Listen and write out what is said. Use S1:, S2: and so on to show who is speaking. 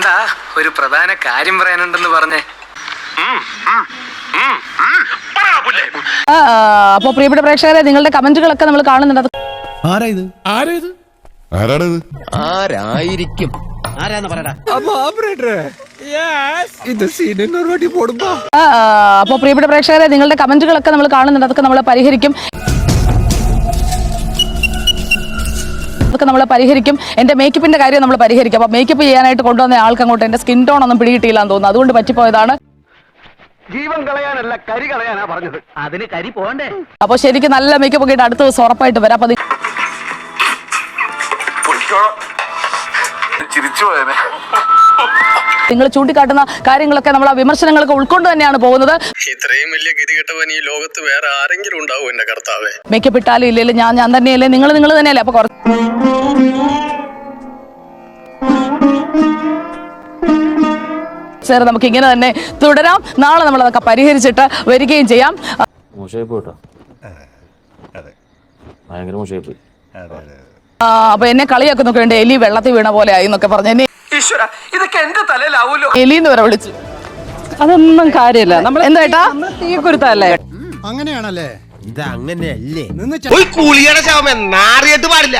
S1: എന്താ ഒരു പ്രധാന കാര്യം പറയാനുണ്ടെന്ന് പറഞ്ഞേ?
S2: അപ്പൊ പ്രിയപ്പെട്ട പ്രേക്ഷകരെ, നിങ്ങളുടെ കമന്റുകളൊക്കെ നമ്മൾ കാണുന്നുണ്ട്.
S3: ആരായിരിക്കും?
S2: അപ്പൊ പ്രിയപ്പെട്ട പ്രേക്ഷകരെ, നിങ്ങളുടെ കമന്റുകളൊക്കെ നമ്മൾ കാണുന്നുണ്ട്. അതൊക്കെ നമ്മൾ പരിഹരിക്കും. എന്റെ മേക്കപ്പിന്റെ കാര്യം നമ്മൾ പരിഹരിക്കും. അപ്പൊ മേക്കപ്പ് ചെയ്യാനായിട്ട് കൊണ്ടുവന്ന ആൾക്ക് അങ്ങോട്ട് എന്റെ സ്കിൻ ടോൺ ഒന്നും പിടികിട്ടിയില്ലാന്ന് തോന്നുന്നു. അതുകൊണ്ട് പറ്റിപ്പോയതാണ്.
S4: ജീവൻ കളയാനല്ല, കരി കളയാനാ പറഞ്ഞത്. അതിന് കരി പോണ്ടേ?
S2: അപ്പൊ ശരിക്കും നല്ല മേക്കപ്പ് ഒക്കെ ഇട്ട് അടുത്ത ദിവസം ഉറപ്പായിട്ട് വരാം. അപ്പൊ നിങ്ങൾ ചൂണ്ടിക്കാട്ടുന്ന കാര്യങ്ങളൊക്കെ നമ്മൾ ആ വിമർശനങ്ങളൊക്കെ ഉൾക്കൊണ്ട് തന്നെയാണ് പോകുന്നത്.
S5: ഇത്രയും വലിയ ഗതികെട്ടവൻ ഈ ലോകത്ത് വേറെ ആരെങ്കിലും ഉണ്ടാവും എന്റെ കർത്താവേ?
S2: മേക്കപ്പ് ഇട്ടാലും ഇല്ലല്ലോ, ഞാൻ തന്നെയല്ലേ, നിങ്ങൾ തന്നെയല്ലേ. അപ്പൊ നമുക്ക് ഇങ്ങനെ തന്നെ തുടരാം. നാളെ നമ്മൾ അതൊക്കെ പരിഹരിച്ചിട്ട് വരികയും ചെയ്യാം. അപ്പൊ എന്നെ കളിയൊക്കെ നോക്കേണ്ട, എലി വെള്ളത്തിൽ വീണ പോലെ ആയി എന്നൊക്കെ പറഞ്ഞു. എന്നെ
S1: ഇതൊക്കെ എന്റെ തലയിലാവൂലോ.
S2: എലിന്ന് വരെ വിളിച്ചു.
S6: അതൊന്നും കാര്യമില്ല. നമ്മൾ എന്താ തീ കുരുത്തല്ലേ?
S3: അങ്ങനെയാണല്ലേ? ഇത് അങ്ങനെയല്ലേ?
S4: കൂലിയുടെ ശവം നാറിയിട്ട് പാടില്ല.